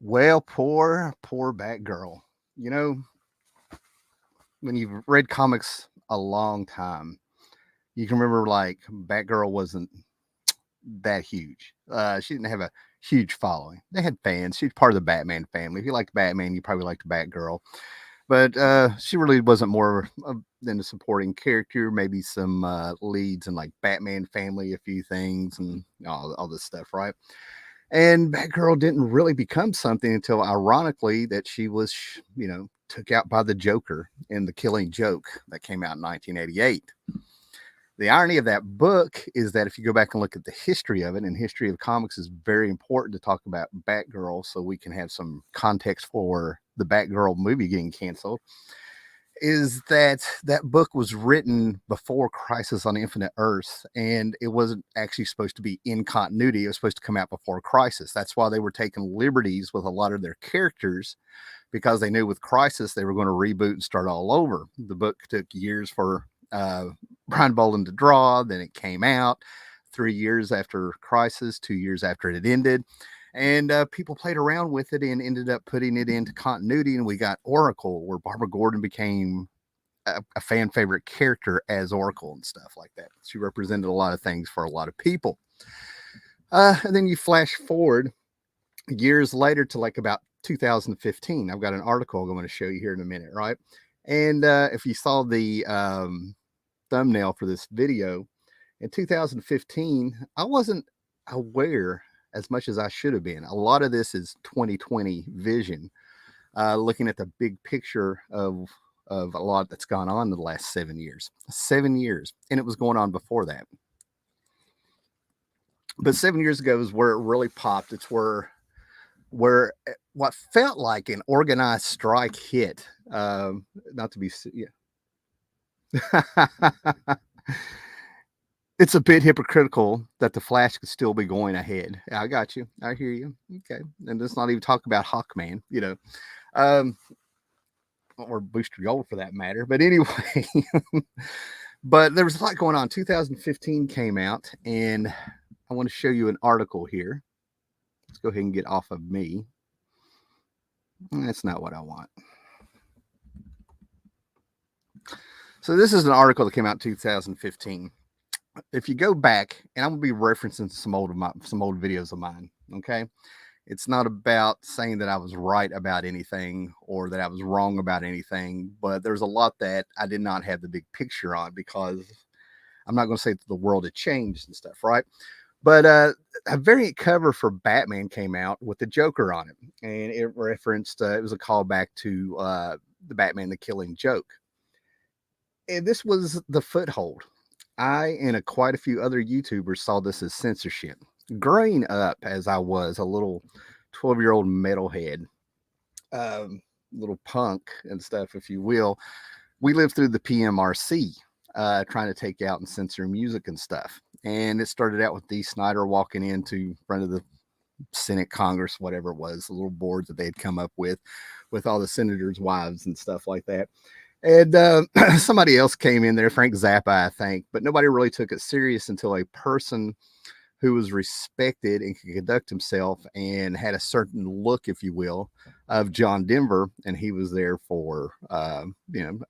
Well, poor Batgirl. You know, when you've read comics a long time, you can remember like Batgirl wasn't that huge. She didn't have a huge following. They had fans. She's part of the Batman family. If you liked Batman, you probably liked Batgirl. But she really wasn't more than a supporting character. Maybe some leads in like Batman family, a few things, and all this stuff, right? And Batgirl didn't really become something until, ironically, that she was, took out by the Joker in The Killing Joke that came out in 1988. The irony of that book is that if you go back and look at the history of it, and history of comics is very important to talk about Batgirl so we can have some context for the Batgirl movie getting canceled, is that that book was written before Crisis on Infinite Earths, and it wasn't actually supposed to be in continuity. It was supposed to come out before Crisis. That's why they were taking liberties with a lot of their characters, because they knew with Crisis they were going to reboot and start all over. The book took years for Brian Bolland to draw. Then it came out 3 years after Crisis, 2 years after it had ended. And people played around with it and ended up putting it into continuity. And we got Oracle, where Barbara Gordon became a fan favorite character as Oracle and stuff like that. She represented a lot of things for a lot of people. And then you flash forward years later to like about 2015. I've got an article I'm going to show you here in a minute, right? And if you saw the thumbnail for this video, in 2015, I wasn't aware as much as I should have been. A lot of this is 2020 vision, looking at the big picture of a lot that's gone on in the last 7 years. 7 years, and it was going on before that. But 7 years ago is where it really popped. It's where what felt like an organized strike hit. Not to be, yeah. It's a bit hypocritical that the Flash could still be going ahead. I got you. I hear you. Okay. And let's not even talk about Hawkman, or Booster Gold for that matter. But anyway, but there was a lot going on. 2015 came out, and I want to show you an article here. Let's go ahead and get off of me. That's not what I want. So this is an article that came out in 2015. If you go back, and I'm gonna be referencing some old videos of mine. Okay, it's not about saying that I was right about anything or that I was wrong about anything, but there's a lot that I did not have the big picture on, because I'm not going to say that the world had changed and stuff, right? But a variant cover for Batman came out with the Joker on it, and it referenced, it was a callback to the Batman The Killing Joke. And this was the foothold. I and quite a few other YouTubers saw this as censorship. Growing up as I was a little 12-year-old metalhead, little punk and stuff, if you will, we lived through the PMRC, trying to take out and censor music and stuff. And it started out with Dee Snider walking into front of the Senate, Congress, whatever it was, the little boards that they had come up with all the senators' wives and stuff like that. And somebody else came in there, Frank Zappa, I think, but nobody really took it serious until a person who was respected and could conduct himself and had a certain look, if you will, of John Denver, and he was there for,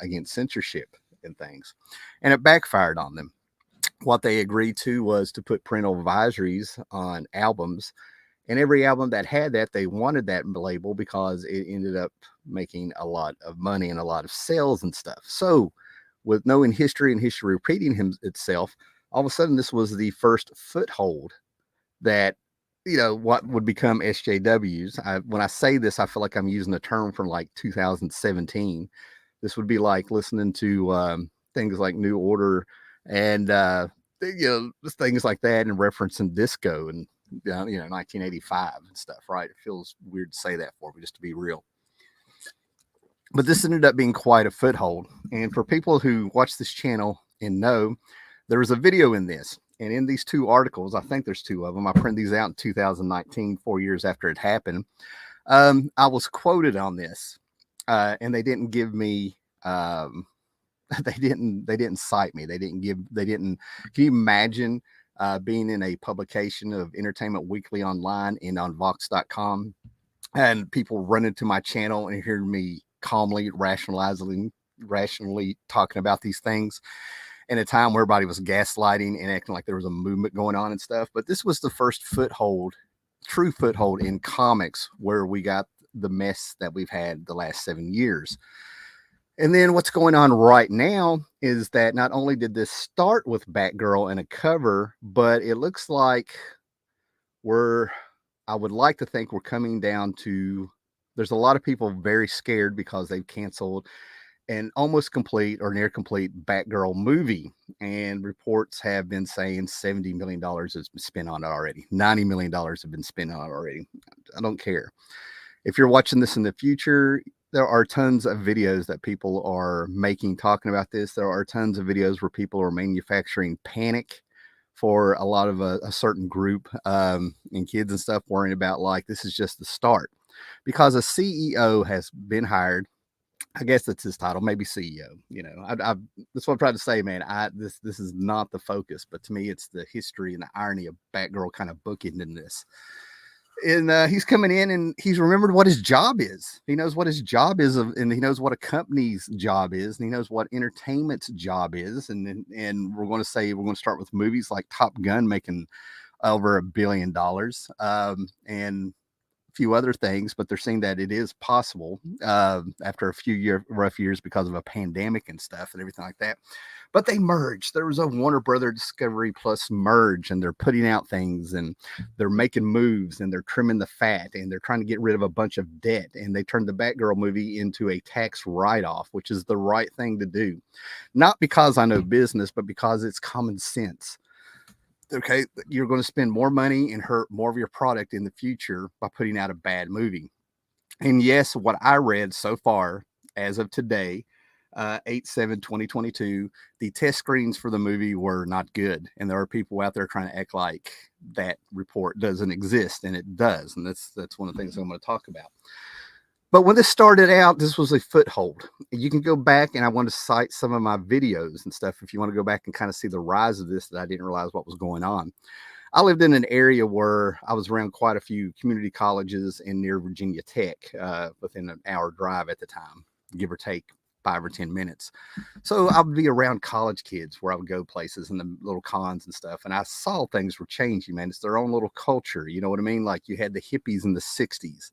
against censorship and things. And it backfired on them. What they agreed to was to put parental advisories on albums, and every album that had that, they wanted that label because it ended up making a lot of money and a lot of sales and stuff. So with knowing history and history repeating itself, all of a sudden this was the first foothold that, what would become SJWs. When I say this, I feel like I'm using a term from like 2017. This would be like listening to things like New Order and just things like that, and referencing disco and 1985 and stuff, right? It feels weird to say that for me, just to be real. But this ended up being quite a foothold. And for people who watch this channel and know, there was a video in this. And in these two articles, I think there's two of them. I printed these out in 2019, 4 years after it happened. I was quoted on this, and they didn't give me, they didn't cite me. Can you imagine being in a publication of Entertainment Weekly online and on Vox.com and people run into my channel and hear me calmly rationally talking about these things in a time where everybody was gaslighting and acting like there was a movement going on and stuff. But this was the first true foothold in comics where we got the mess that we've had the last 7 years. And then what's going on right now is that not only did this start with Batgirl and a cover, but it looks like I would like to think we're coming down to, there's a lot of people very scared because they've canceled an almost complete or near complete Batgirl movie. And reports have been saying $70 million has been spent on it already. $90 million have been spent on it already. I don't care. If you're watching this in the future, there are tons of videos that people are making talking about this. There are tons of videos where people are manufacturing panic for a lot of a certain group and kids and stuff, worrying about like this is just the start, because a CEO has been hired. I guess that's his title, maybe CEO. You know, that's what I'm trying to say, man. This is not the focus, but to me, it's the history and the irony of Batgirl kind of bookending this. And he's coming in and he's remembered what his job is. He knows what his job is, and he knows what a company's job is, and he knows what entertainment's job is. And we're going to start with movies like Top Gun making over $1 billion, and a few other things, but they're saying that it is possible after a few rough years because of a pandemic and stuff and everything like that. But they merged. There was a Warner Brother Discovery Plus merge, and they're putting out things and they're making moves and they're trimming the fat and they're trying to get rid of a bunch of debt. And they turned the Batgirl movie into a tax write-off, which is the right thing to do. Not because I know business, but because it's common sense. Okay, you're going to spend more money and hurt more of your product in the future by putting out a bad movie. And yes, what I read so far as of today, 8/7/2022, the test screens for the movie were not good. And there are people out there trying to act like that report doesn't exist, and it does. And that's one of the things I'm going to talk about. But when this started out, this was a foothold. You can go back, and I want to cite some of my videos and stuff if you want to go back and kind of see the rise of this, that I didn't realize what was going on. I lived in an area where I was around quite a few community colleges and near Virginia Tech, within an hour drive at the time, give or take 5 or 10 minutes. So I would be around college kids where I would go places and the little cons and stuff. And I saw things were changing, man. It's their own little culture. You know what I mean? Like you had the hippies in the 60s.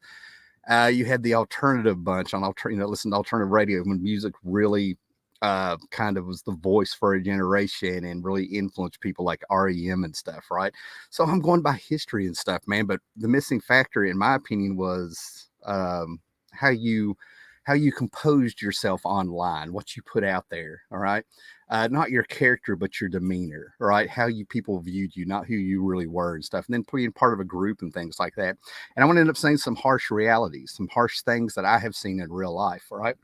You had the alternative bunch on, listen to alternative radio when music really kind of was the voice for a generation and really influenced people like REM and stuff, right? So I'm going by history and stuff, man. But the missing factor, in my opinion, was how you composed yourself online, what you put out there, all right? Not your character, but your demeanor, right? How people viewed you, not who you really were and stuff. And then being part of a group and things like that. And I'm going to end up saying some harsh realities, some harsh things that I have seen in real life, right?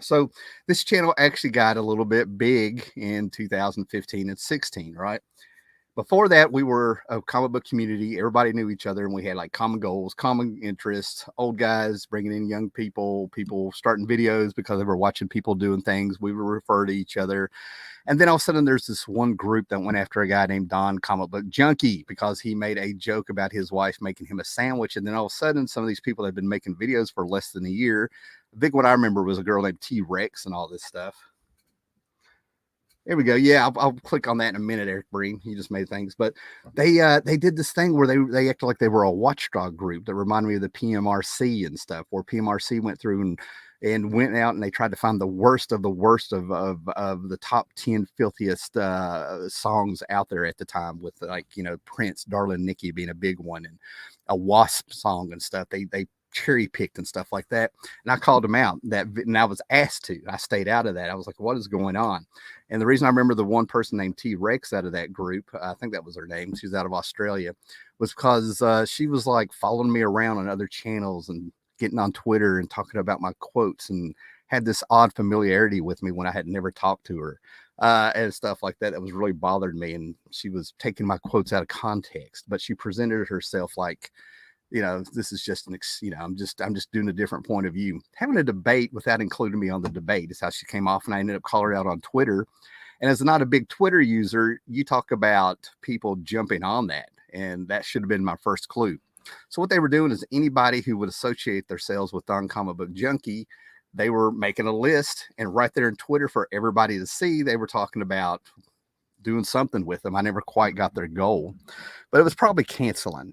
So this channel actually got a little bit big in 2015 and 16, right? Before that, we were a comic book community. Everybody knew each other, and we had like common goals, common interests, old guys bringing in young people starting videos because they were watching people doing things. We would refer to each other. And then all of a sudden, there's this one group that went after a guy named Don Comic Book Junkie because he made a joke about his wife making him a sandwich. And then all of a sudden, some of these people that had been making videos for less than a year. The big one I remember was a girl named T-Rex and all this stuff. There we go. Yeah, I'll click on that in a minute, Eric Breen. You just made things. But they did this thing where they acted like they were a watchdog group that reminded me of the PMRC and stuff, where PMRC went through and went out and they tried to find the worst of the top 10 filthiest songs out there at the time, with Prince, Darling Nikki being a big one, and a Wasp song and stuff. They cherry picked and stuff like that. And I called them out and I was asked to. I stayed out of that. I was like, what is going on? And the reason I remember the one person named T-Rex out of that group, I think that was her name, she's out of Australia, was because she was like following me around on other channels and getting on Twitter and talking about my quotes, and had this odd familiarity with me when I had never talked to her and stuff like that. That was really bothered me. And she was taking my quotes out of context, but she presented herself like, this is just I'm just doing a different point of view. Having a debate without including me on the debate is how she came off. And I ended up calling her out on Twitter. And as not a big Twitter user, you talk about people jumping on that. And that should have been my first clue. So what they were doing is anybody who would associate themselves with Don Comic Book Junkie, they were making a list, and right there in Twitter for everybody to see, they were talking about doing something with them. I never quite got their goal, but it was probably canceling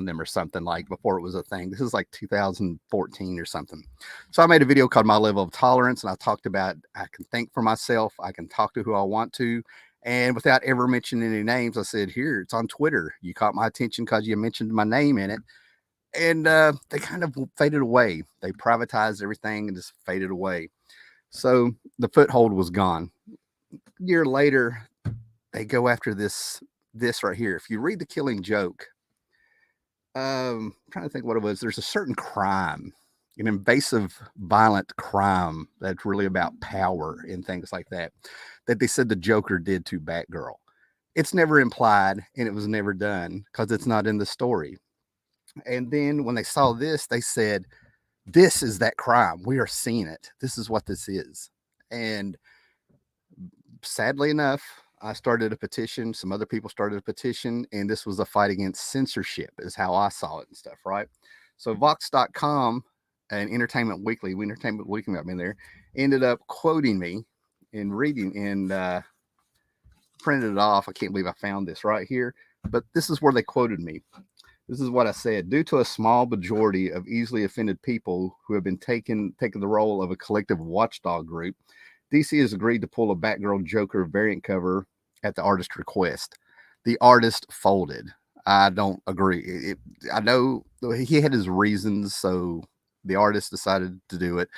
them or something, like before it was a thing. This is like 2014 or something. So I made a video called My Level of Tolerance, and I talked about I can think for myself, I can talk to who I want to, and without ever mentioning any names, I said, here, it's on Twitter. You caught my attention because you mentioned my name in it. And they kind of faded away. They privatized everything and just faded away. So the foothold was gone. A year later, they go after this right here. If you read The Killing Joke, I'm trying to think what it was. There's a certain crime, an invasive, violent crime that's really about power and things like that, that they said the Joker did to Batgirl. It's never implied, and it was never done because it's not in the story. And then when they saw this, they said, this is that crime. We are seeing it. This is what this is. And sadly enough, I started a petition. Some other people started a petition, and this was a fight against censorship is how I saw it and stuff, right? So Vox.com and Entertainment Weekly got me there, ended up quoting me and reading and printed it off. I can't believe I found this right here, but this is where they quoted me. This is what I said. Due to a small majority of easily offended people who have been taking the role of a collective watchdog group, DC has agreed to pull a Batgirl Joker variant cover at the artist's request. The artist folded. I don't agree. I know he had his reasons, so the artist decided to do it.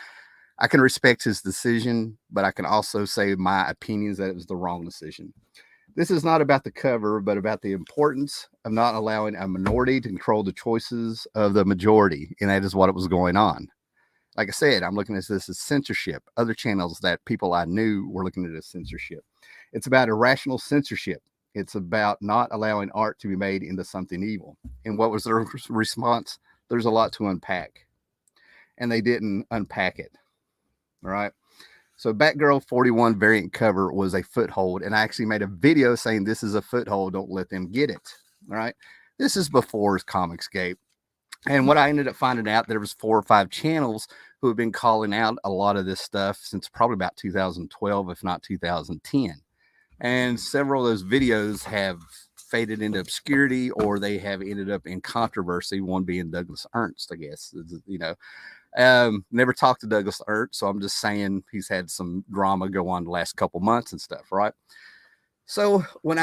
I can respect his decision, but I can also say my opinions that it was the wrong decision. This is not about the cover, but about the importance of not allowing a minority to control the choices of the majority, and that is what was going on. Like I said, I'm looking at this as censorship. Other channels that people I knew were looking at it as censorship. It's about irrational censorship. It's about not allowing art to be made into something evil. And what was their response? There's a lot to unpack. And they didn't unpack it. All right. So Batgirl 41 variant cover was a foothold. And I actually made a video saying this is a foothold. Don't let them get it. All right. This is before Comicsgate. And what I ended up finding out, there was 4 or 5 channels who have been calling out a lot of this stuff since probably about 2012, if not 2010. And several of those videos have faded into obscurity, or they have ended up in controversy, one being Douglas Ernst, I guess. You know, never talked to Douglas Ernst, so I'm just saying he's had some drama go on the last couple months and stuff, right? So when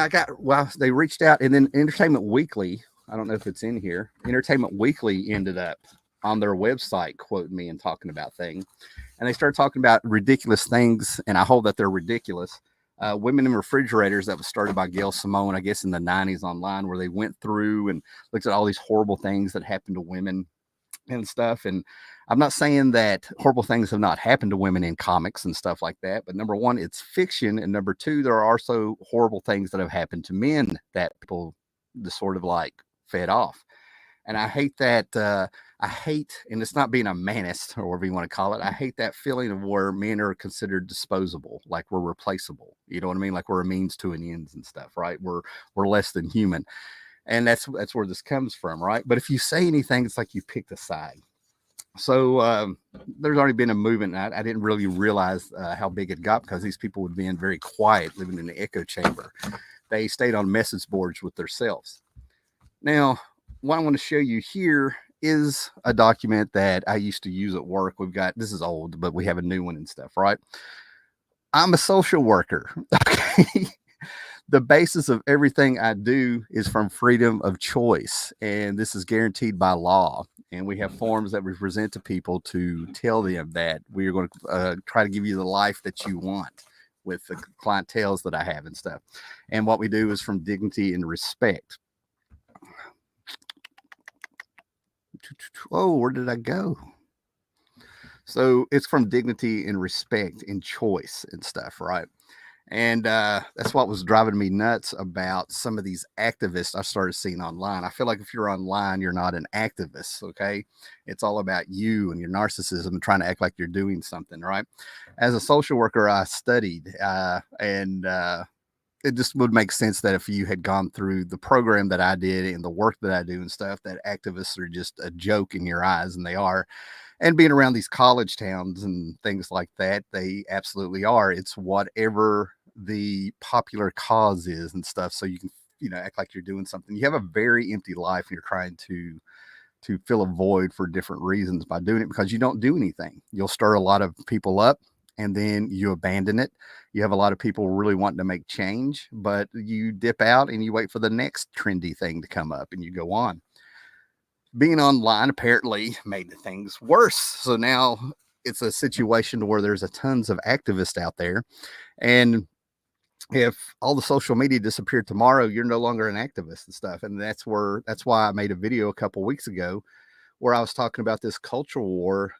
they reached out, and then Entertainment Weekly, I don't know if it's in here, Entertainment Weekly ended up on their website quoting me and talking about things. And they started talking about ridiculous things, and I hold that they're ridiculous. Women in Refrigerators, that was started by Gail Simone, I guess in the 90s online, where they went through and looked at all these horrible things that happened to women and stuff. And I'm not saying that horrible things have not happened to women in comics and stuff like that, but number one, it's fiction, and number two, there are also horrible things that have happened to men that people just sort of like fed off. And I hate that. And it's not being a manist or whatever you want to call it. I hate that feeling of where men are considered disposable, like we're replaceable. You know what I mean? Like we're a means to an ends and stuff, right? We're less than human. And that's where this comes from, right? But if you say anything, it's like you picked a side. So there's already been a movement. I didn't really realize how big it got, because these people would be in very quiet, living in the echo chamber. They stayed on message boards with themselves. Now, what I want to show you here is a document that I used to use at work. This is old, but we have a new one and stuff, right? I'm a social worker. Okay. The basis of everything I do is from freedom of choice, and this is guaranteed by law. And we have forms that we present to people to tell them that we are going to try to give you the life that you want with the clientels that I have and stuff. And what we do is from dignity and respect. Oh, where did I go? So it's from dignity and respect and choice and stuff, right? And that's what was driving me nuts about some of these activists I started seeing online. I feel like if you're online, you're not an activist, okay? It's all about you and your narcissism and trying to act like you're doing something, right? As a social worker, I studied, and it just would make sense that if you had gone through the program that I did and the work that I do and stuff, that activists are just a joke in your eyes, and they are. And being around these college towns and things like that, they absolutely are. It's whatever the popular cause is and stuff. So you can, act like you're doing something. You have a very empty life and you're trying to fill a void for different reasons by doing it, because you don't do anything. You'll stir a lot of people up and then you abandon it. You have a lot of people really wanting to make change, but you dip out and you wait for the next trendy thing to come up and you go on. Being online apparently made things worse. So now it's a situation where there's a tons of activists out there, and if all the social media disappeared tomorrow, you're no longer an activist and stuff. And that's why I made a video a couple weeks ago where I was talking about this cultural war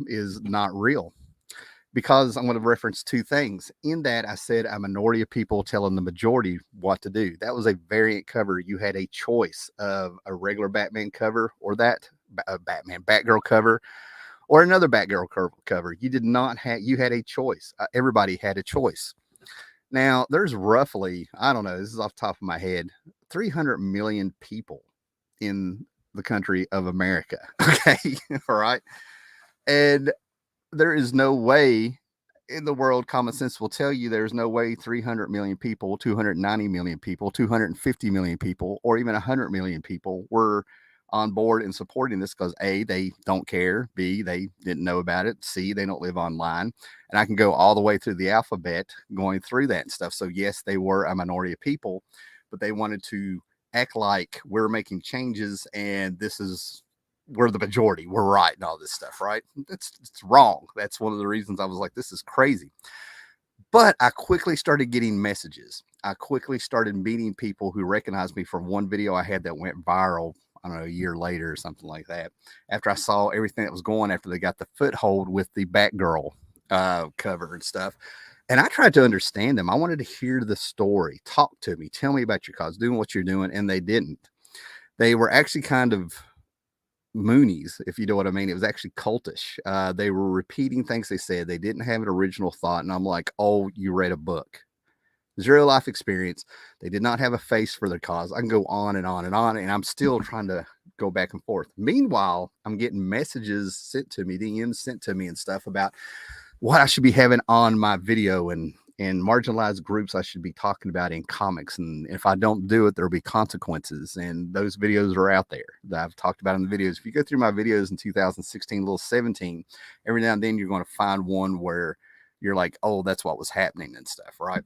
is not real, because I'm going to reference two things. In that, I said a minority of people telling the majority what to do. That was a variant cover. You had a choice of a regular Batman cover or that Batgirl cover or another Batgirl cover. You did not have, you had a choice. Everybody had a choice. Now, there's roughly, I don't know, this is off the top of my head, 300 million people in the country of America. Okay. All right. And there is no way in the world, common sense will tell you there's no way 300 million people, 290 million people, 250 million people, or even 100 million people were on board and supporting this, because A, they don't care, B, they didn't know about it, C, they don't live online. And I can go all the way through the alphabet going through that and stuff. So yes, they were a minority of people, but they wanted to act like we're making changes and we're the majority, we're right, and all this stuff, right? It's wrong. That's one of the reasons I was like, this is crazy. But I quickly started getting messages. I quickly started meeting people who recognized me from one video I had that went viral, I don't know, a year later or something like that, after I saw everything that was going, after they got the foothold with the Batgirl cover and stuff. And I tried to understand them. I wanted to hear the story. Talk to me. Tell me about your cause, doing what you're doing. And they didn't. They were actually kind of Moonies, if you know what I mean. It was actually cultish. They were repeating things they said. They didn't have an original thought. And I'm like, oh, you read a book. Zero life experience. They did not have a face for their cause. I can go on and on and on, and I'm still trying to go back and forth. Meanwhile, I'm getting messages sent to me, DMs sent to me and stuff about what I should be having on my video and marginalized groups I should be talking about in comics. And if I don't do it, there'll be consequences. And those videos are out there that I've talked about in the videos. If you go through my videos in 2016, little 17, every now and then you're going to find one where you're like, oh, that's what was happening and stuff, right?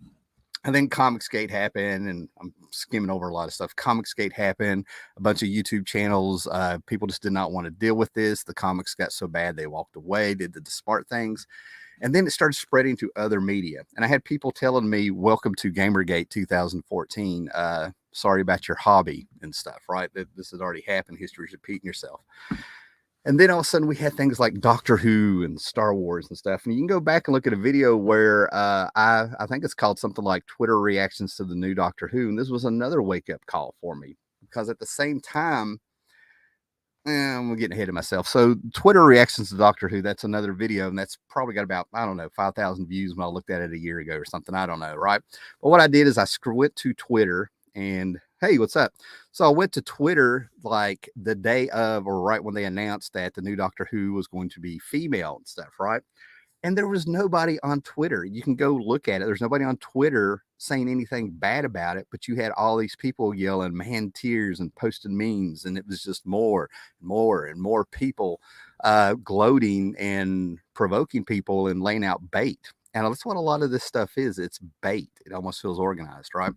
And then Comicsgate happened, and I'm skimming over a lot of stuff. Comicsgate happened, a bunch of YouTube channels. People just did not want to deal with this. The comics got so bad, they walked away, did the smart things. And then it started spreading to other media. And I had people telling me, welcome to Gamergate 2014. Sorry about your hobby and stuff, right? This has already happened. History's repeating yourself. And then all of a sudden we had things like Doctor Who and Star Wars and stuff. And you can go back and look at a video where I think it's called something like Twitter reactions to the new Doctor Who. And this was another wake up call for me, because at the same time, I'm getting ahead of myself. So Twitter reactions to Doctor Who, that's another video. And that's probably got about, I don't know, 5,000 views when I looked at it a year ago or something. I don't know. Right. But what I did is I went to Twitter and, hey, what's up? So I went to Twitter like the day of, or right when they announced that the new Doctor Who was going to be female and stuff, right? And there was nobody on Twitter. You can go look at it. There's nobody on Twitter saying anything bad about it, but you had all these people yelling man tears and posting memes, and it was just more and more and more people gloating and provoking people and laying out bait. And that's what a lot of this stuff is. It's bait. It almost feels organized, right?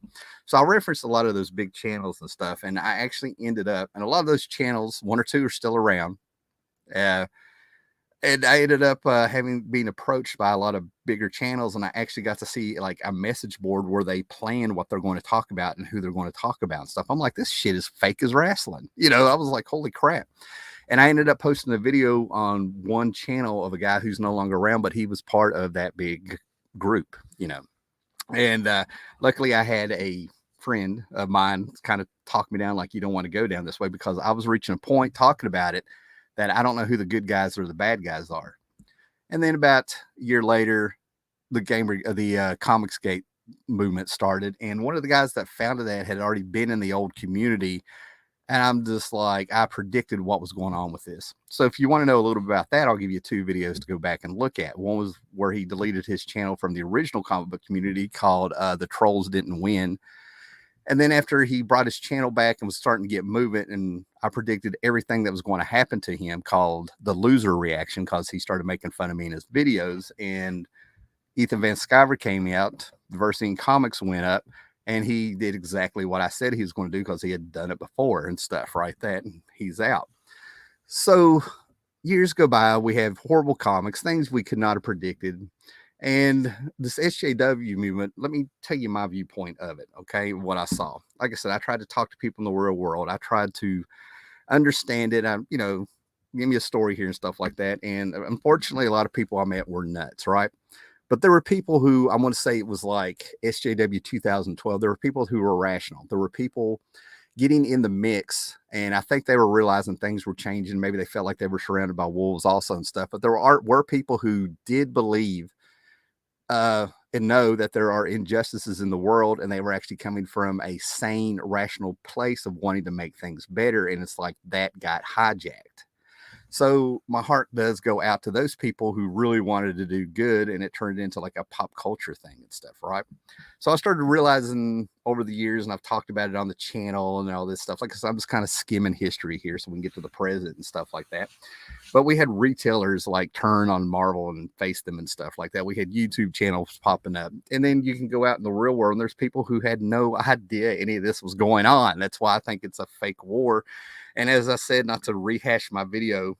So I referenced a lot of those big channels and stuff. And I actually ended up, and a lot of those channels, one or two are still around. And I ended up being approached by a lot of bigger channels. And I actually got to see like a message board where they plan what they're going to talk about and who they're going to talk about and stuff. I'm like, this shit is fake as wrestling. I was like, holy crap. And I ended up posting a video on one channel of a guy who's no longer around, but he was part of that big group, And luckily I had a friend of mine kind of talk me down, like, you don't want to go down this way, because I was reaching a point talking about it that I don't know who the good guys or the bad guys are. And then about a year later, the Comicsgate movement started, and one of the guys that founded that had already been in the old community. And I'm just like, I predicted what was going on with this. So if you want to know a little bit about that, I'll give you 2 videos to go back and look at. One was where he deleted his channel from the original comic book community called The Trolls Didn't Win. And then after he brought his channel back and was starting to get movement, and I predicted everything that was going to happen to him, called The Loser Reaction, because he started making fun of me in his videos. And Ethan Van Sciver came out, Diversity in Comics went up, and he did exactly what I said he was going to do, because he had done it before and stuff, right? That, and he's out. So years go by, we have horrible comics, things we could not have predicted. And this SJW movement, let me tell you my viewpoint of it, okay? What I saw. Like I said, I tried to talk to people in the real world. I tried to understand it. You know, give me a story here and stuff like that. And unfortunately, a lot of people I met were nuts, right? But there were people who, I want to say it was like SJW 2012. There were people who were rational. There were people getting in the mix, and I think they were realizing things were changing. Maybe they felt like they were surrounded by wolves also and stuff. But there were people who did believe and know that there are injustices in the world, and they were actually coming from a sane, rational place of wanting to make things better. And it's like that got hijacked. So my heart does go out to those people who really wanted to do good, and it turned into like a pop culture thing and stuff, right? So I started realizing over the years, and I've talked about it on the channel and all this stuff. Like I said, I'm just kind of skimming history here so we can get to the present and stuff like that. But we had retailers like turn on Marvel and face them and stuff like that. We had YouTube channels popping up. And then you can go out in the real world, and there's people who had no idea any of this was going on. That's why I think it's a fake war. And as I said, not to rehash my video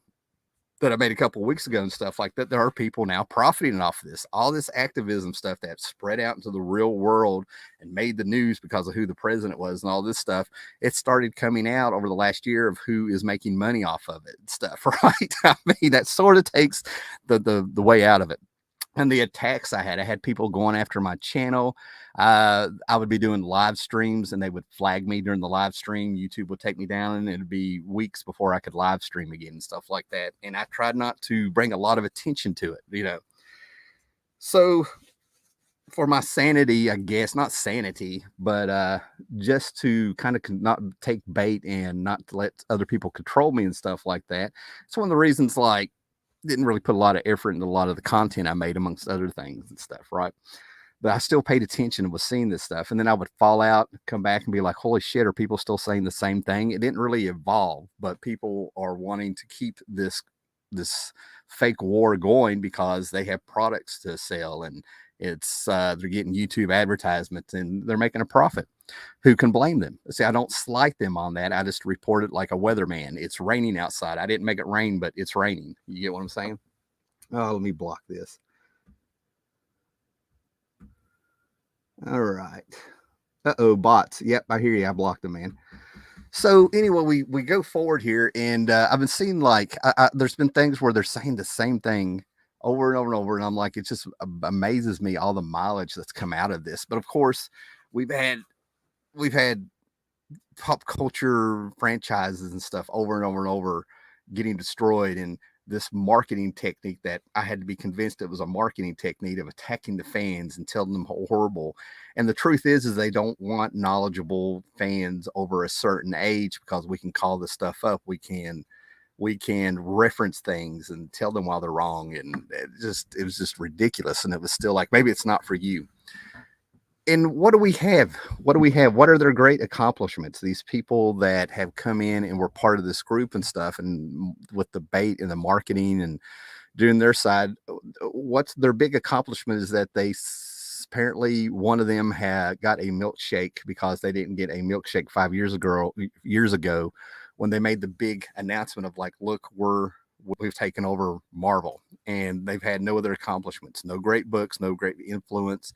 that I made a couple of weeks ago and stuff like that, there are people now profiting off of this. All this activism stuff that spread out into the real world and made the news because of who the president was and all this stuff, it started coming out over the last year of who is making money off of it and stuff, right? I mean, that sort of takes the way out of it. And the attacks I had people going after my channel. I would be doing live streams, and they would flag me during the live stream. YouTube would take me down, and it'd be weeks before I could live stream again and stuff like that. And I tried not to bring a lot of attention to it, you know. So for my sanity, I guess, not sanity, but just to kind of not take bait and not to let other people control me and stuff like that. It's one of the reasons, like, didn't really put a lot of effort into a lot of the content I made, amongst other things and stuff, right? But I still paid attention and was seeing this stuff. And then I would fall out, come back and be like, holy shit, are people still saying the same thing? It didn't really evolve, but people are wanting to keep this fake war going because they have products to sell, and it's they're getting YouTube advertisements and they're making a profit. Who can blame them? See, I don't slight them on that. I just report it like a weatherman. It's raining outside. I didn't make it rain, but it's raining. You get what I'm saying? Oh, let me block this. All right. Uh-oh, bots. Yep, I hear you. I blocked them, man. So anyway, we go forward here, and I've been seeing, like, there's been things where they're saying the same thing over and over and over, and I'm like, it just amazes me all the mileage that's come out of this. But of course, we've had pop culture franchises and stuff over and over and over getting destroyed, and this marketing technique that I had to be convinced it was a marketing technique of attacking the fans and telling them how horrible. And the truth is they don't want knowledgeable fans over a certain age, because we can call this stuff up. We can reference things and tell them why they're wrong. And it was just ridiculous. And it was still like, maybe it's not for you. And what do we have? What are their great accomplishments? These people that have come in and were part of this group and stuff, and with the bait and the marketing and doing their side, what's their big accomplishment is that they apparently, one of them had got a milkshake because they didn't get a milkshake 5 years ago when they made the big announcement of, like, look, we've taken over Marvel. And they've had no other accomplishments, no great books, no great influence.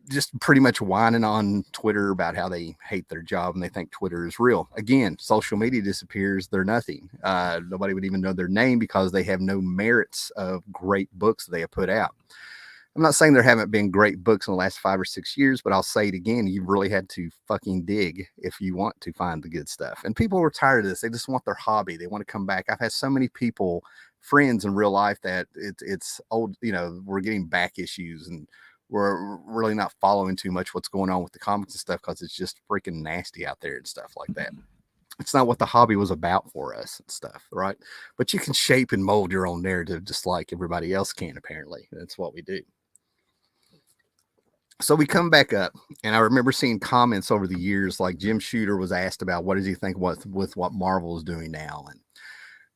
Just pretty much whining on Twitter about how they hate their job and they think Twitter is real. Again, social media disappears. They're nothing. Nobody would even know their name because they have no merits of great books they have put out. I'm not saying there haven't been great books in the last 5 or 6 years, but I'll say it again. You really had to fucking dig if you want to find the good stuff. And people are tired of this. They just want their hobby. They want to come back. I've had so many friends in real life that it's old, we're getting back issues and we're really not following too much what's going on with the comics and stuff because it's just freaking nasty out there and stuff like that. It's not what the hobby was about for us and stuff, right? But you can shape and mold your own narrative just like everybody else can, apparently. That's what we do. So we come back up, and I remember seeing comments over the years, like Jim Shooter was asked about what does he think with what Marvel is doing now, and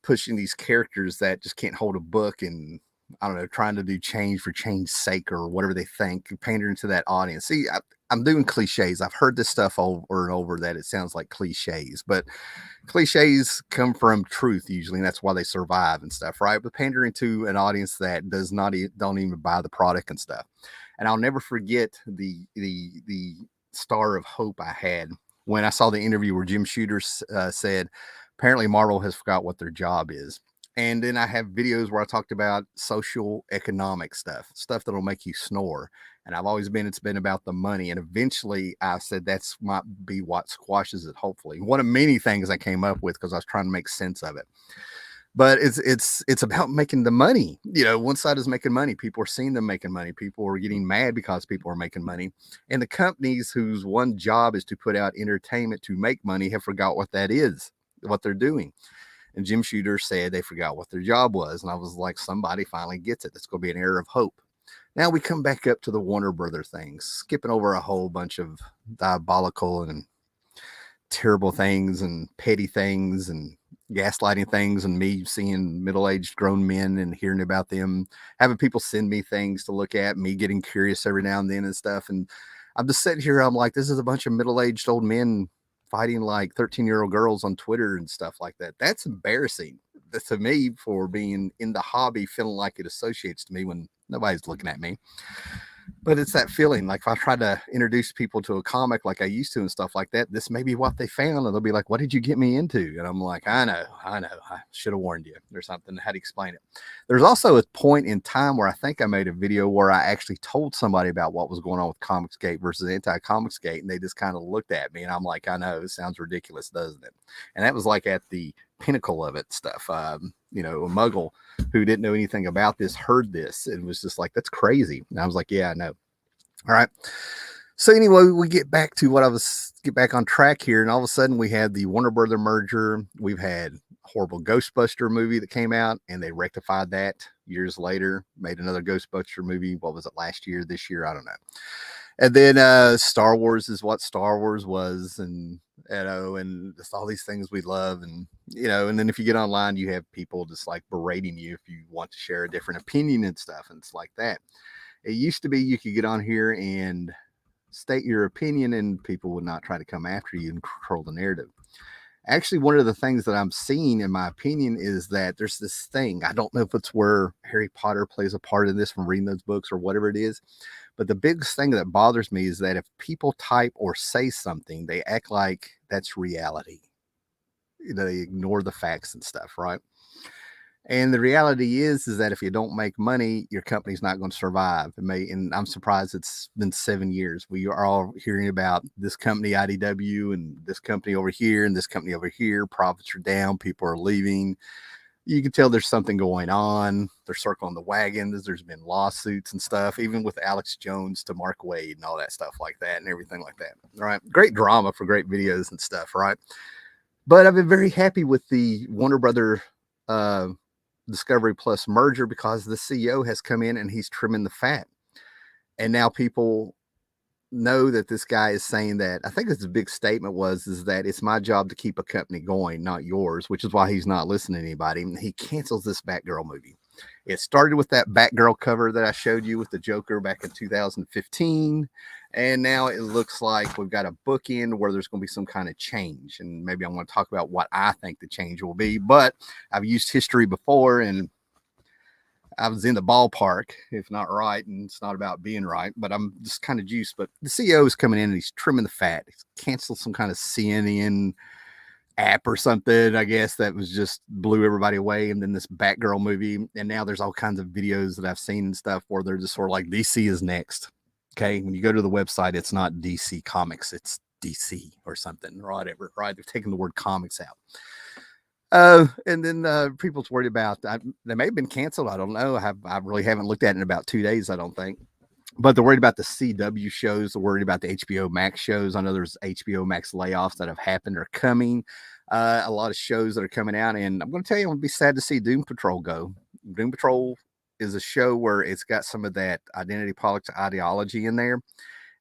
pushing these characters that just can't hold a book, and I don't know, trying to do change for change's sake or whatever they think, pandering to that audience. See, I'm doing cliches. I've heard this stuff over and over that it sounds like cliches, but cliches come from truth usually, and that's why they survive and stuff, right? But pandering to an audience that does not don't even buy the product and stuff. And I'll never forget the star of hope I had when I saw the interview where Jim Shooter said, apparently Marvel has forgot what their job is. And then I have videos where I talked about social economic stuff that'll make you snore. And I've always been, it's been about the money. And eventually I said that's might be what squashes it, hopefully. One of many things I came up with because I was trying to make sense of it. But it's about making the money. You know, one side is making money. People are seeing them making money. People are getting mad because people are making money. And the companies whose one job is to put out entertainment to make money have forgot what that is, what they're doing. And Jim Shooter said they forgot what their job was. And I was like, somebody finally gets it. It's going to be an era of hope. Now we come back up to the Warner Brother things, skipping over a whole bunch of diabolical and terrible things and petty things and gaslighting things, and me seeing middle-aged grown men and hearing about them, having people send me things to look at, me getting curious every now and then and stuff. And I'm just sitting here, I'm like, this is a bunch of middle-aged old men fighting like 13-year-old girls on Twitter and stuff like that. That's embarrassing to me for being in the hobby, feeling like it associates to me when nobody's looking at me. But it's that feeling, like if I try to introduce people to a comic like I used to and stuff like that, this may be what they found, and they'll be like, what did you get me into? And I'm like, I know, I should have warned you or something. How to explain it. There's also a point in time where I think I made a video where I actually told somebody about what was going on with Comicsgate versus anti-Comicsgate, and they just kind of looked at me, and I'm like, I know, it sounds ridiculous, doesn't it? And that was like at the pinnacle of it stuff. You know, a muggle who didn't know anything about this heard this and was just like, that's crazy. And I was like, yeah, I know. All right. So anyway, we get back on track here, and all of a sudden we had the Warner Brother merger. We've had a horrible Ghostbuster movie that came out, and they rectified that years later, made another Ghostbuster movie. What was it, last year, this year? I don't know. And then Star Wars is what Star Wars was, and you know, and just all these things we love, and you know, and then if you get online, you have people just like berating you if you want to share a different opinion and stuff, and it's like that. It used to be you could get on here and state your opinion, and people would not try to come after you and control the narrative. Actually, one of the things that I'm seeing, in my opinion, is that there's this thing. I don't know if it's where Harry Potter plays a part in this from reading those books or whatever it is. But the biggest thing that bothers me is that if people type or say something, they act like that's reality. You know, they ignore the facts and stuff, right? And the reality is that if you don't make money, your company's not going to survive. And I'm surprised it's been 7 years. We are all hearing about this company, IDW, and this company over here, and this company over here. Profits are down. People are leaving. You can tell there's something going on. They're circling the wagons. There's been lawsuits and stuff, even with Alex Jones to Mark Waid and all that stuff like that and everything like that. Right. Great drama for great videos and stuff. Right. But I've been very happy with the Warner Brother Discovery Plus merger because the CEO has come in and he's trimming the fat. And now people know that this guy is saying that, I think his big statement is that it's my job to keep a company going, not yours, which is why he's not listening to anybody. And he cancels this Batgirl movie. It started with that Batgirl cover that I showed you with the Joker back in 2015. And now it looks like we've got a bookend where there's going to be some kind of change. And maybe I'm going to talk about what I think the change will be. But I've used history before, and I was in the ballpark, if not right, and it's not about being right, but I'm just kind of juiced. But the CEO is coming in and he's trimming the fat. He's canceled some kind of CNN app or something, I guess, that was just blew everybody away. And then this Batgirl movie. And now there's all kinds of videos that I've seen and stuff where they're just sort of like, DC is next. Okay. When you go to the website, it's not DC Comics, it's DC or something, or whatever, right? They've taken the word comics out. And then people's worried about they may have been canceled. I don't know. I really haven't looked at it in about 2 days, I don't think. but they're worried about the CW shows. They're worried about the HBO Max shows. I know there's HBO Max layoffs that have happened or coming. A lot of shows that are coming out, and I'm going to tell you, I'm going to be sad to see Doom Patrol go. Doom Patrol is a show where it's got some of that identity politics ideology in there,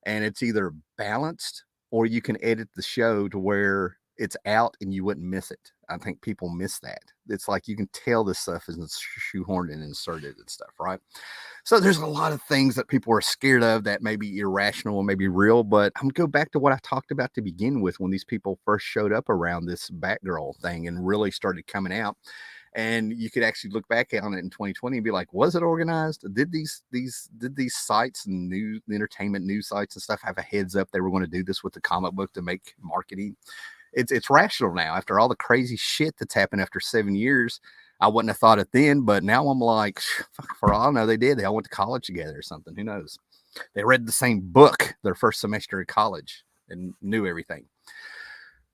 and it's either balanced or you can edit the show to where it's out and you wouldn't miss it. I think people miss that. It's like you can tell this stuff is shoehorned and inserted and stuff, right? So there's a lot of things that people are scared of that may be irrational and maybe real, but I'm gonna go back to what I talked about to begin with when these people first showed up around this Batgirl thing and really started coming out. And you could actually look back on it in 2020 and be like, was it organized? Did these sites and news, entertainment news sites and stuff have a heads up they were going to do this with the comic book to make marketing? It's rational now after all the crazy shit that's happened after 7 years. I wouldn't have thought it then, but now I'm like, for all I know, they did. They all went to college together or something. Who knows? They read the same book their first semester of college and knew everything.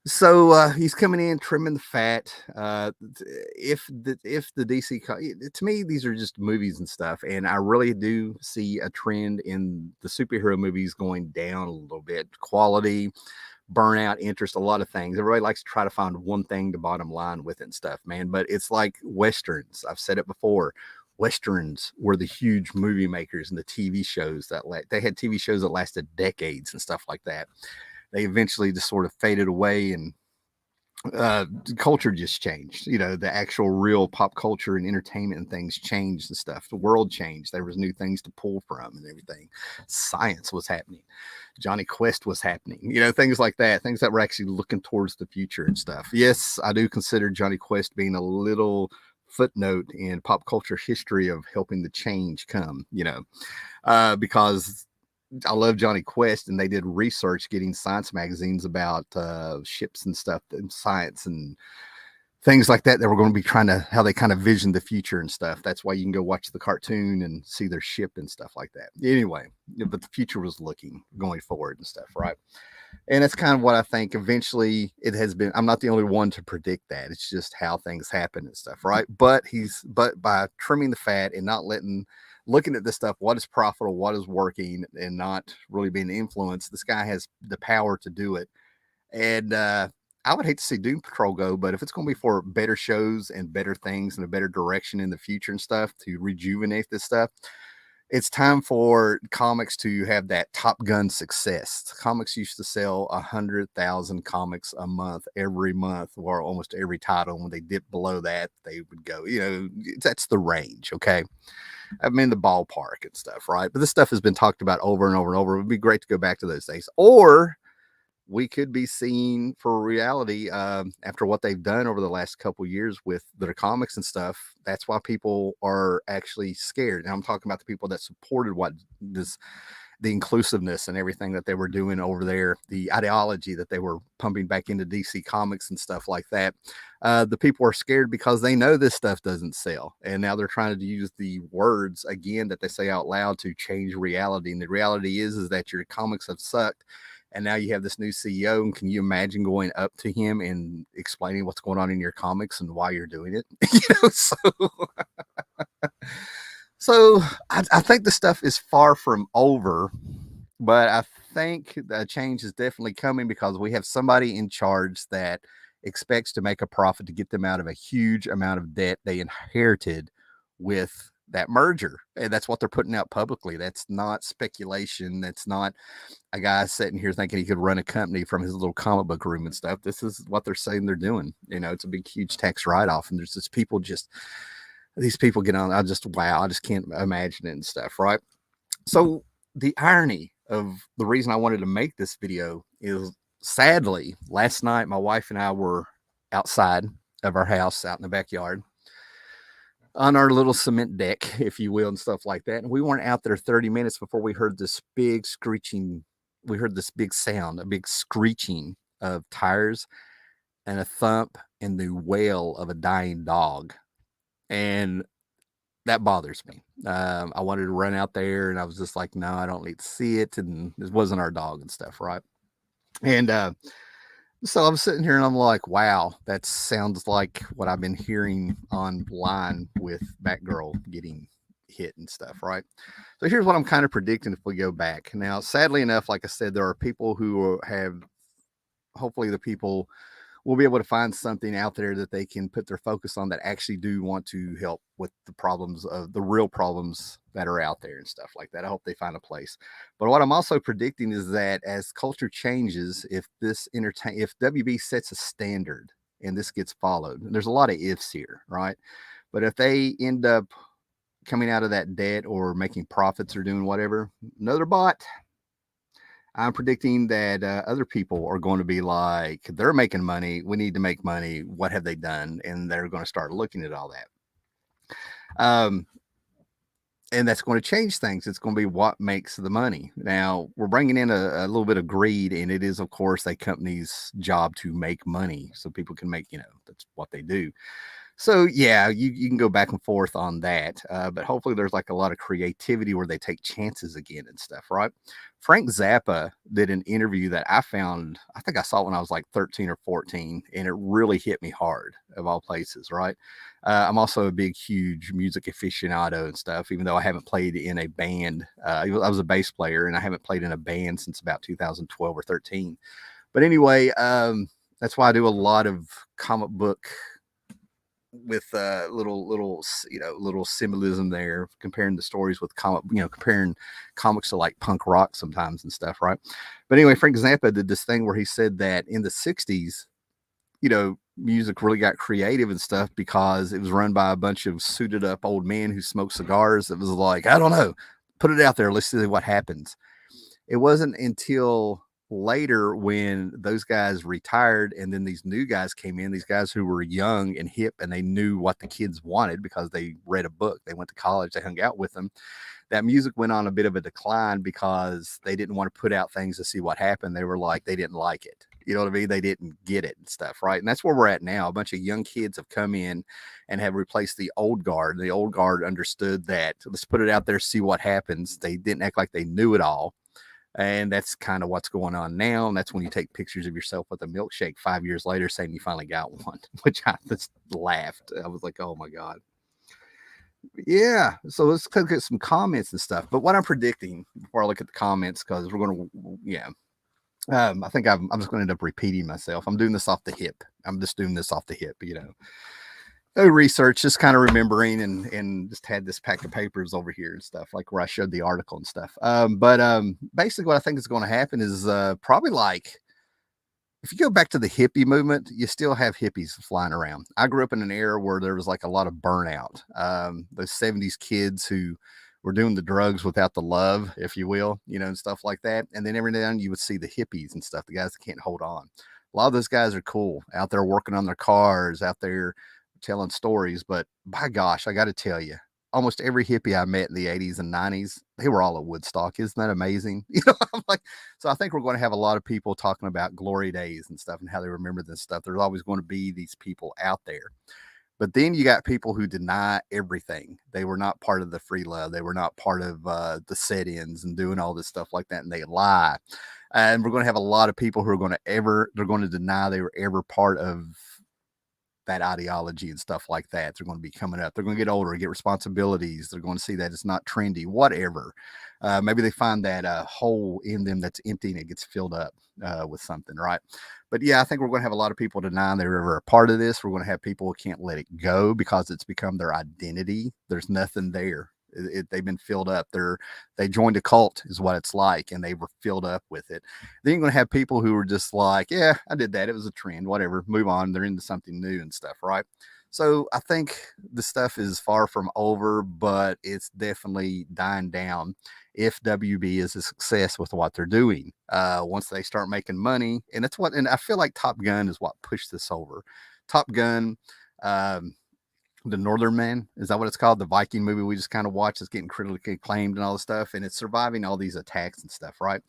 So he's coming in, trimming the fat. If the DC, to me, these are just movies and stuff, and I really do see a trend in the superhero movies going down a little bit. Quality, burnout, interest, a lot of things. Everybody likes to try to find one thing to bottom line with it and stuff, man. But it's like Westerns. I've said it before. Westerns were the huge movie makers and the TV shows that they had TV shows that lasted decades and stuff like that. They eventually just sort of faded away, and culture just changed. You know, the actual real pop culture and entertainment and things changed and stuff. The world changed. There was new things to pull from and everything. Science was happening. Johnny Quest was happening. You know, things like that. Things that were actually looking towards the future and stuff. Yes, I do consider Johnny Quest being a little footnote in pop culture history of helping the change come, you know, because I love Johnny Quest, and they did research getting science magazines about ships and stuff and science and things like that. They were going to be trying to, how they kind of visioned the future and stuff. That's why you can go watch the cartoon and see their ship and stuff like that. Anyway, but the future was looking going forward and stuff, right? And that's kind of what I think eventually it has been. I'm not the only one to predict that. It's just how things happen and stuff, right? But by trimming the fat and not looking at this stuff, what is profitable, what is working, and not really being influenced, this guy has the power to do it. And I would hate to see Doom Patrol go, but if it's going to be for better shows and better things and a better direction in the future and stuff to rejuvenate this stuff, it's time for comics to have that Top Gun success. Comics used to sell 100,000 comics a month, every month, or almost every title. When they dipped below that, they would go, you know, that's the range. Okay. I'm in the ballpark and stuff, right? But this stuff has been talked about over and over and over. It would be great to go back to those days. Or we could be seeing for reality after what they've done over the last couple years with their comics and stuff. That's why people are actually scared. Now I'm talking about the people that supported the inclusiveness and everything that they were doing over there, the ideology that they were pumping back into DC Comics and stuff like that. The people are scared because they know this stuff doesn't sell. And now they're trying to use the words again that they say out loud to change reality. And the reality is that your comics have sucked. And now you have this new CEO. And can you imagine going up to him and explaining what's going on in your comics and why you're doing it? So I think the stuff is far from over, but I think the change is definitely coming because we have somebody in charge that expects to make a profit to get them out of a huge amount of debt they inherited with that merger. And that's what they're putting out publicly. That's not speculation. That's not a guy sitting here thinking he could run a company from his little comic book room and stuff. This is what they're saying they're doing. You know, it's a big, huge tax write-off. And there's just people these people get on. I just can't imagine it and stuff. Right. So the irony of the reason I wanted to make this video is sadly, last night, my wife and I were outside of our house out in the backyard on our little cement deck, if you will, and stuff like that. And we weren't out there 30 minutes before we heard this big screeching. We heard this big sound, a big screeching of tires and a thump and the wail of a dying dog. And that bothers me. I wanted to run out there and I was just like, no, I don't need to see it. And it wasn't our dog and stuff. Right. And, so I'm sitting here and I'm like, wow, that sounds like what I've been hearing online with Batgirl getting hit and stuff, right? So here's what I'm kind of predicting if we go back. Now, sadly enough, like I said, there are people who have, hopefully the people will be able to find something out there that they can put their focus on that actually do want to help with the problems of the real problems that are out there and stuff like that. I hope they find a place. But what I'm also predicting is that as culture changes, if WB sets a standard and this gets followed, and there's a lot of ifs here, right? But if they end up coming out of that debt or making profits or doing whatever, another bot, I'm predicting that other people are going to be like, they're making money. We need to make money. What have they done? And they're going to start looking at all that. And that's going to change things. It's going to be what makes the money. Now, we're bringing in a little bit of greed, and it is, of course, a company's job to make money so people can make, that's what they do. So yeah, you can go back and forth on that, but hopefully there's like a lot of creativity where they take chances again and stuff, right? Frank Zappa did an interview that I found, I think I saw it when I was like 13 or 14, and it really hit me hard, of all places, right? I'm also a big, huge music aficionado and stuff, even though I haven't played in a band. I was a bass player, and I haven't played in a band since about 2012 or 13. But anyway, that's why I do a lot of comic book with little symbolism there, comparing the stories with comparing comics to like punk rock sometimes and stuff, right? But anyway, Frank Zappa did this thing where he said that in the 60s, music really got creative and stuff because it was run by a bunch of suited up old men who smoked cigars. It was like, I don't know, put it out there, let's see what happens. It wasn't until later when those guys retired and then these new guys came in, these guys who were young and hip and they knew what the kids wanted because they read a book, they went to college, they hung out with them, that music went on a bit of a decline because they didn't want to put out things to see what happened. They were like, they didn't like it, you know what I mean? They didn't get it and stuff, right? And that's where we're at now. A bunch of young kids have come in and have replaced the old guard. The old guard understood that, let's put it out there, see what happens. They didn't act like they knew it all. And that's kind of what's going on now. And that's when you take pictures of yourself with a milkshake 5 years later saying you finally got one, which I just laughed. I was like, oh my God. Yeah. So let's look at some comments and stuff. But what I'm predicting before I look at the comments, because we're going to, yeah. I think I'm just going to end up repeating myself. I'm doing this off the hip. No research, just kind of remembering and just had this pack of papers over here and stuff, like where I showed the article and stuff. But basically what I think is going to happen is probably like, if you go back to the hippie movement, you still have hippies flying around. I grew up in an era where there was like a lot of burnout. Those 70s kids who were doing the drugs without the love, if you will, and stuff like that. And then every now and then you would see the hippies and stuff, the guys that can't hold on. A lot of those guys are cool, out there working on their cars, out there telling stories. But by gosh, I got to tell you, almost every hippie I met in the 80s and 90s, they were all at Woodstock. Isn't that amazing? I'm like, so I think we're going to have a lot of people talking about glory days and stuff and how they remember this stuff. There's always going to be these people out there. But then you got people who deny everything. They were not part of the free love. They were not part of the set-ins and doing all this stuff like that. And they lie. And we're going to have a lot of people who are they're going to deny they were ever part of that ideology and stuff like that. They're going to be coming up. They're going to get older, get responsibilities. They're going to see that it's not trendy, whatever. Maybe they find that hole in them that's empty and it gets filled up with something, right? But yeah, I think we're going to have a lot of people denying they were ever a part of this. We're going to have people who can't let it go because it's become their identity. There's nothing there. They've been filled up. They joined a cult is what it's like, and they were filled up with it. Then you're going to have people who are just like, yeah, I did that. It was a trend, whatever, move on. They're into something new and stuff, right? So I think the stuff is far from over, but it's definitely dying down if WB is a success with what they're doing. Once they start making money, and I feel like Top Gun is what pushed this over. Top Gun, the Northmen, is that what it's called? The Viking movie we just kind of watched. It's getting critically acclaimed and all this stuff, and it's surviving all these attacks and stuff, right?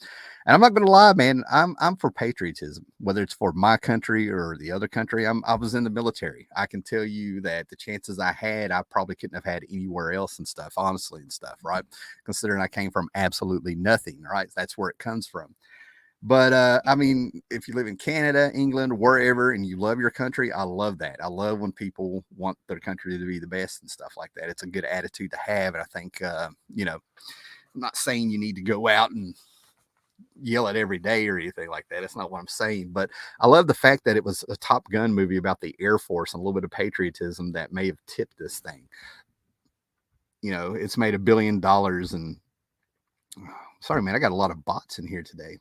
And I'm not going to lie, man, I'm for patriotism, whether it's for my country or the other country. I was in the military. I can tell you that the chances I had, I probably couldn't have had anywhere else and stuff, honestly and stuff, right? Considering I came from absolutely nothing, right? That's where it comes from. But I mean, if you live in Canada, England, wherever, and you love your country, I love that. I love when people want their country to be the best and stuff like that. It's a good attitude to have. And I think, you know, I'm not saying you need to go out and yell it every day or anything like that. That's not what I'm saying. But I love the fact that it was a Top Gun movie about the Air Force and a little bit of patriotism that may have tipped this thing. You know, it's made $1 billion. And sorry, man, I got a lot of bots in here today.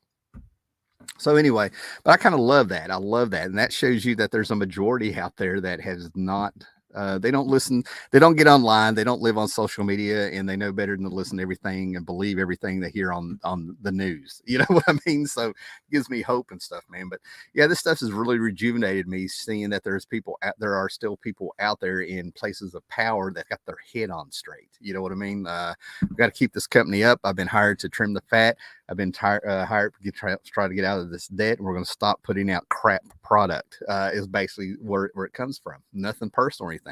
So anyway, but I kind of love that. I love that. And that shows you that there's a majority out there that has not, they don't listen, they don't get online, they don't live on social media, and they know better than to listen to everything and believe everything they hear on the news. You know what I mean? So it gives me hope and stuff, man. But yeah, this stuff has really rejuvenated me, seeing that there are still people out there in places of power that got their head on straight. You know what I mean? We've got to keep this company up. I've been hired to trim the fat. I've been hired to try to get out of this debt, and we're going to stop putting out crap product. Is basically where it comes from. Nothing personal or anything.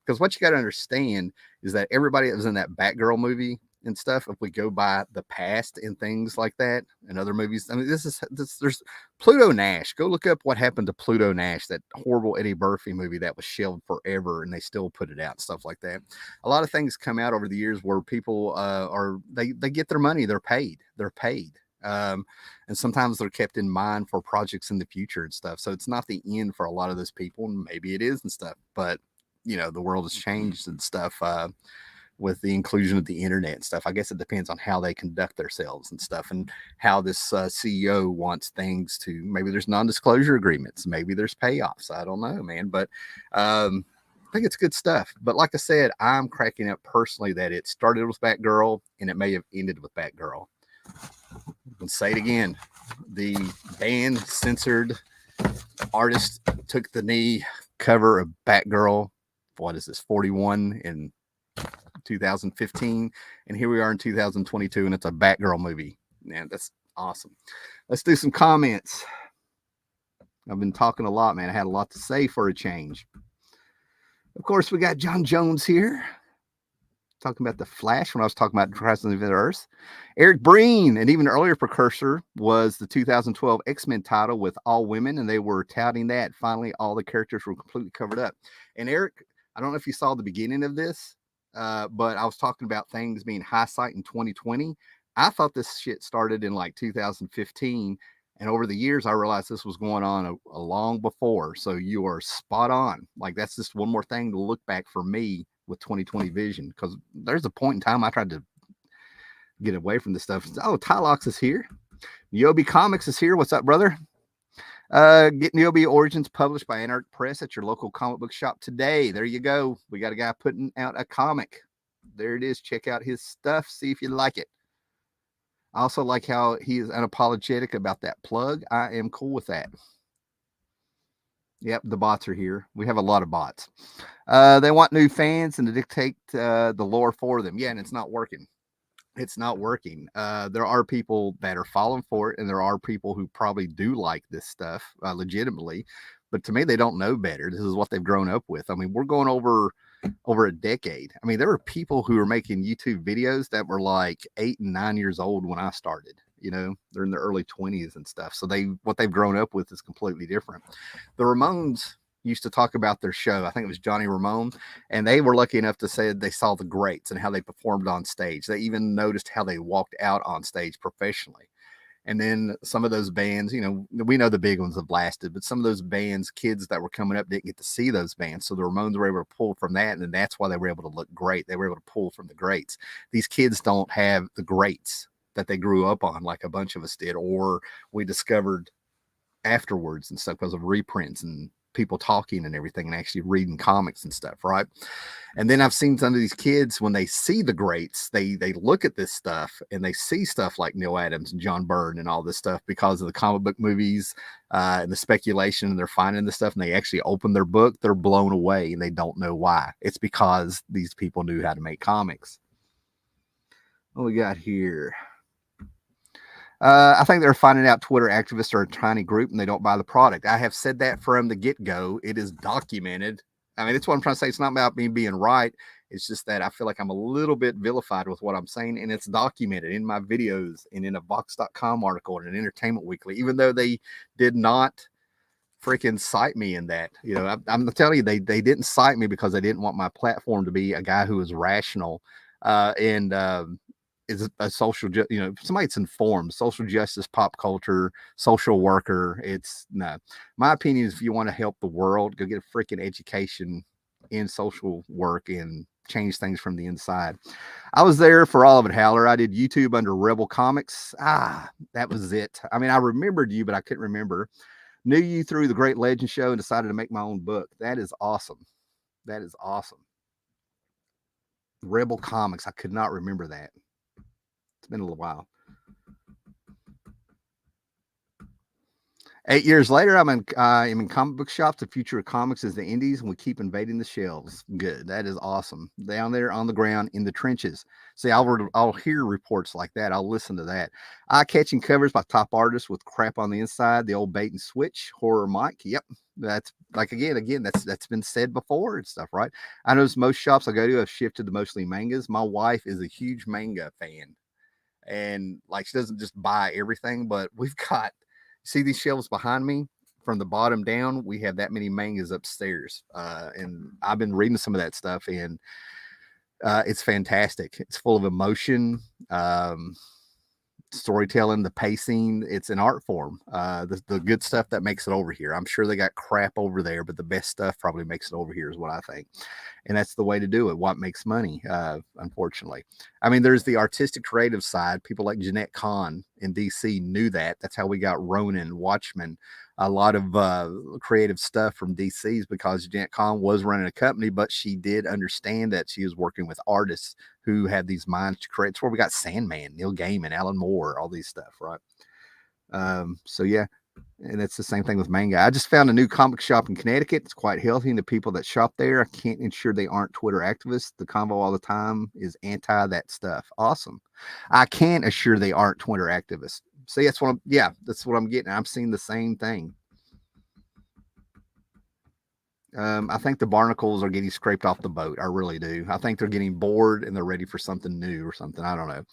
Because what you got to understand is that everybody that was in that Batgirl movie and stuff, if we go by the past and things like that and other movies, I mean, there's Pluto Nash. Go look up what happened to Pluto Nash, that horrible Eddie Murphy movie that was shelved forever, and they still put it out, stuff like that. A lot of things come out over the years where people they get their money, they're paid. And sometimes they're kept in mind for projects in the future and stuff. So it's not the end for a lot of those people, and maybe it is and stuff, but you know, the world has changed and stuff with the inclusion of the internet and stuff. I guess it depends on how they conduct themselves and stuff, and how this CEO wants things to. Maybe there's non-disclosure agreements, maybe there's payoffs. I don't know, man, but I think it's good stuff. But like I said, I'm cracking up personally that it started with Batgirl and it may have ended with Batgirl. Let's say it again. The band censored artist took the knee cover of Batgirl. What is this? 41 in 2015, and here we are in 2022, and it's a Batgirl movie. Man, that's awesome. Let's do some comments. I've been talking a lot, man. I had a lot to say for a change. Of course, we got John Jones here talking about the Flash when I was talking about Crisis on the Earth. Eric Breen, and even earlier precursor was the 2012 X-Men title with all women, and they were touting that. Finally, all the characters were completely covered up. And Eric, I don't know if you saw the beginning of this, but I was talking about things being high sight in 2020. I thought this shit started in like 2015, and over the years, I realized this was going on a long before. So you are spot on. Like, that's just one more thing to look back for me with 2020 vision, because there's a point in time I tried to get away from this stuff. Oh, Tylox is here. Yobe Comics is here. What's up, brother? Get Yobe Origins published by Anarch Press at your local comic book shop today. There you go. We got a guy putting out a comic. There it is. Check out his stuff. See if you like it. I also like how he is unapologetic about that plug. I am cool with that. Yep, the bots are here. We have a lot of bots. They want new fans and to dictate the lore for them. Yeah, and it's not working. It's not working. There are people that are falling for it, and there are people who probably do like this stuff legitimately. But to me, they don't know better. This is what they've grown up with. I mean, we're going over a decade. I mean, there were people who were making YouTube videos that were like 8 and 9 years old when I started. You know, they're in their early 20s and stuff. So what they've grown up with is completely different. The Ramones used to talk about their show. I think it was Johnny Ramone, and they were lucky enough to say they saw the greats and how they performed on stage. They even noticed how they walked out on stage professionally. And then some of those bands, you know, we know the big ones have lasted, but some of those bands, kids that were coming up didn't get to see those bands. So the Ramones were able to pull from that, and that's why they were able to look great. They were able to pull from the greats. These kids don't have the greats that they grew up on like a bunch of us did, or we discovered afterwards and stuff because of reprints and people talking and everything and actually reading comics and stuff, right? And then I've seen some of these kids, when they see the greats, they look at this stuff and they see stuff like Neil Adams and John Byrne and all this stuff because of the comic book movies and the speculation, and they're finding this stuff, and they actually open their book, they're blown away, and they don't know why. It's because these people knew how to make comics. What we got here? I think they're finding out Twitter activists are a tiny group and they don't buy the product. I have said that from the get-go. It is documented I mean, that's what I'm trying to say. It's not about me being right. It's just that I feel like I'm a little bit vilified with what I'm saying, and it's documented in my videos and in a Vox.com article and an Entertainment Weekly, even though they did not freaking cite me in that. You know, I'm telling you, they didn't cite me because they didn't want my platform to be a guy who is rational and is a social, you know, somebody that's informed, social justice, pop culture, social worker. It's no. My opinion is, if you want to help the world, go get a freaking education in social work and change things from the inside. I was there for all of it, Howler. I did YouTube under Rebel Comics. That was it. I mean, I remembered you, but I couldn't remember. Knew you through the Great Legend Show and decided to make my own book. That is awesome. That is awesome. Rebel Comics. I could not remember that. It's been a little while. 8 years later, I'm in comic book shops. The future of comics is the indies, and we keep invading the shelves. Good. That is awesome. Down there on the ground in the trenches. See, I'll hear reports like that. I'll listen to that. Eye-catching covers by top artists with crap on the inside. The old bait and switch. Horror Mike. Yep. That's like again. That's been said before and stuff, right? I know most shops I go to have shifted to mostly mangas. My wife is a huge manga fan, and like she doesn't just buy everything, but we've got, see these shelves behind me, from the bottom down we have that many mangas upstairs, and I've been reading some of that stuff, and it's fantastic. It's full of emotion, storytelling, the pacing. It's an art form. The good stuff that makes it over here. I'm sure they got crap over there, but the best stuff probably makes it over here, is what I think. And that's the way to do it. What makes money, unfortunately. I mean, there's the artistic creative side. People like Jeanette Kahn in DC knew that. That's how we got Ronin, Watchmen, a lot of creative stuff from DC's, because Jeanette Kahn was running a company, but she did understand that she was working with artists who had these minds to create. It's where we got Sandman, Neil Gaiman, Alan Moore, all these stuff, right? So yeah, and it's the same thing with manga. I just found a new comic shop in Connecticut. It's quite healthy, and the people that shop there, I can't ensure they aren't Twitter activists. The convo all the time is anti that stuff. Awesome. I can't assure they aren't Twitter activists. See, that's what I'm getting. I'm seeing the same thing. I think the barnacles are getting scraped off the boat. I really do. I think they're getting bored and they're ready for something new or something. I don't know.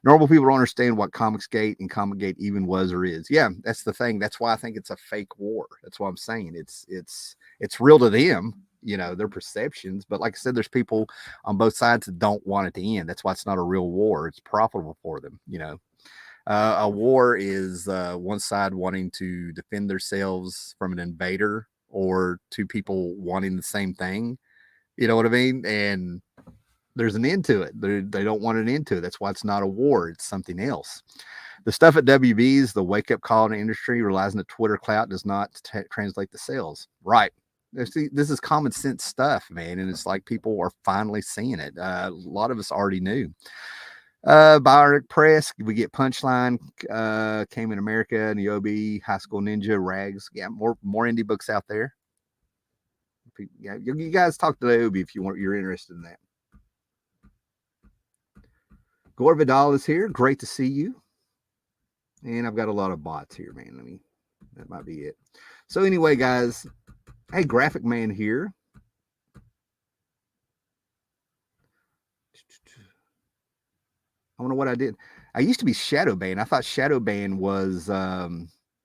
Normal people don't understand what Comicsgate and Comicgate even was or is. Yeah, that's the thing. That's why I think it's a fake war. That's what I'm saying. It's real to them, you know, their perceptions. But like I said, there's people on both sides that don't want it to end. That's why it's not a real war. It's profitable for them, you know. A war is one side wanting to defend themselves from an invader, or two people wanting the same thing. You know what I mean? And there's an end to it. They don't want an end to it. That's why it's not a war. It's something else. The stuff at WB's, the wake up call in the industry, realizing that Twitter clout does not translate to sales. Right. See, this is common sense stuff, man. And it's like people are finally seeing it. A lot of us already knew. Biotic Press, we get Punchline, Came in America, and Yobe, High School Ninja, Rags. Yeah, more indie books out there. Yeah, you guys talk to Yobe if you're interested in that. Gore Vidal is here. Great to see you. And I've got a lot of bots here, man. That might be it. So anyway, guys, hey, Graphic Man here. I wonder what I did. I used to be shadow ban. I thought shadow ban was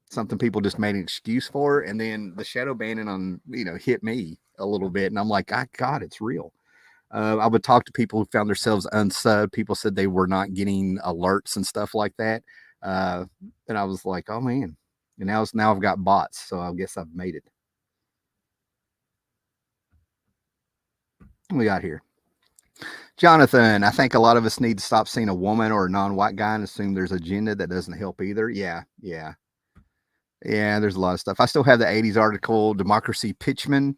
something people just made an excuse for, and then the shadow banning on hit me a little bit, and I'm like, God, it's real. I would talk to people who found themselves unsubbed. People said they were not getting alerts and stuff like that, and I was like, oh man. And now I've got bots, so I guess I've made it. What we got here? Jonathan, I think a lot of us need to stop seeing a woman or a non-white guy and assume there's an agenda that doesn't help either. Yeah. There's a lot of stuff. I still have the 80s article, Democracy Pitchman,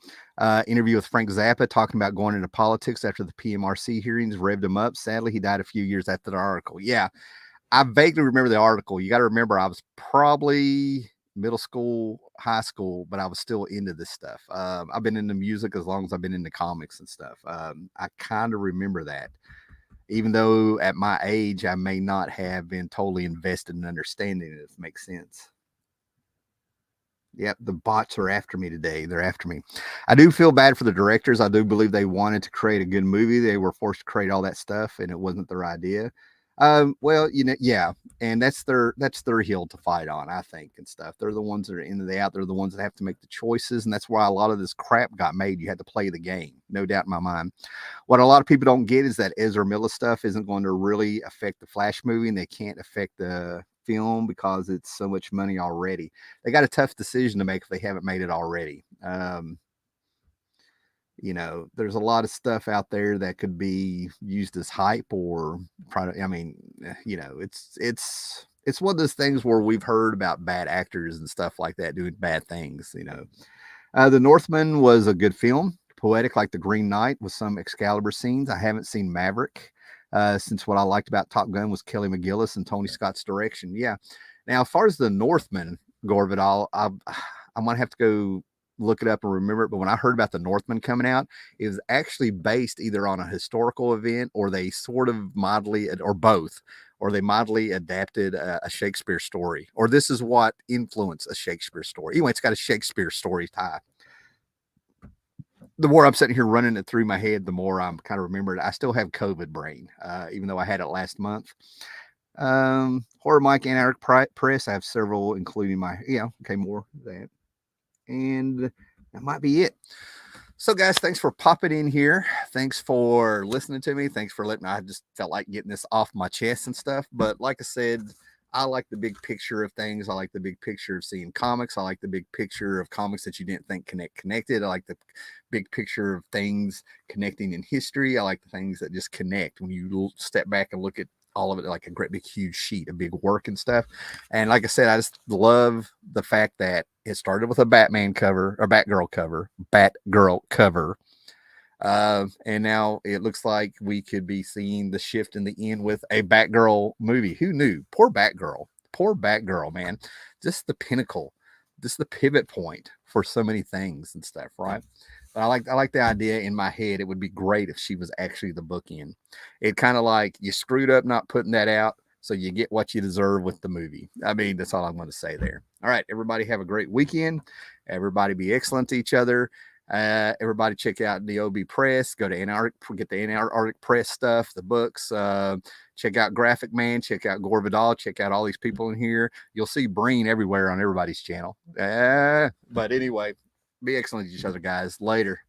interview with Frank Zappa, talking about going into politics after the PMRC hearings revved him up. Sadly, he died a few years after the article. Yeah, I vaguely remember the article. You got to remember, I was probably middle school, high school, but I was still into this stuff. I've been into music as long as I've been into comics and stuff. I kind of remember that, even though at my age, I may not have been totally invested in understanding it, if it makes sense. Yep, the bots are after me today. They're after me. I do feel bad for the directors. I do believe they wanted to create a good movie. They were forced to create all that stuff, and it wasn't their idea. Well, yeah, and that's their hill to fight on, I think, and stuff. They're the ones that are in the out. They're the ones that have to make the choices, and that's why a lot of this crap got made. You had to play the game, no doubt in my mind. What a lot of people don't get is that Ezra Miller stuff isn't going to really affect the Flash movie, and they can't affect the film because it's so much money already. They got a tough decision to make if they haven't made it already. There's a lot of stuff out there that could be used as hype or product. I mean, it's one of those things where we've heard about bad actors and stuff like that doing bad things. The Northman was a good film, poetic like the Green Knight with some Excalibur scenes. I haven't seen Maverick. Since what I liked about Top Gun was Kelly McGillis and Tony Scott's direction. Yeah. Now, as far as the Northman, Gorvidal, I'm gonna have to go look it up and remember it. But when I heard about the Northman coming out, it was actually based either on a historical event or they sort of mildly, or both, or they mildly adapted a Shakespeare story, or this is what influenced a Shakespeare story. Anyway, it's got a Shakespeare story tie. The more I'm sitting here running it through my head, the more I'm kind of remembering. I still have COVID brain, even though I had it last month. Horror Mike and Eric Press. I have several, including more of that. And that might be it. So, guys, thanks for popping in here. Thanks for listening to me. Thanks for letting me. I just felt like getting this off my chest and stuff. But like I said, I like the big picture of things. I like the big picture of seeing comics. I like the big picture of comics that you didn't think connected. I like the big picture of things connecting in history. I like the things that just connect when you step back and look at all of it like a great big huge sheet of big work and stuff. And like I said, I just love the fact that it started with a Batman cover or Batgirl cover. And now it looks like we could be seeing the shift in the end with a Batgirl movie. Who knew? Poor Batgirl, man. Just the pinnacle, just the pivot point for so many things and stuff, right? But I like the idea in my head. It would be great if she was actually the bookend. It kind of like you screwed up not putting that out, so you get what you deserve with the movie. I mean, that's all I'm going to say there. All right, everybody have a great weekend. Everybody be excellent to each other. Everybody check out the Yobe Press. Go to Antarctic, get the Antarctic Press stuff, the books. Check out Graphic Man. Check out Gore Vidal. Check out all these people in here. You'll see Breen everywhere on everybody's channel. But anyway, be excellent to each other, guys. Later.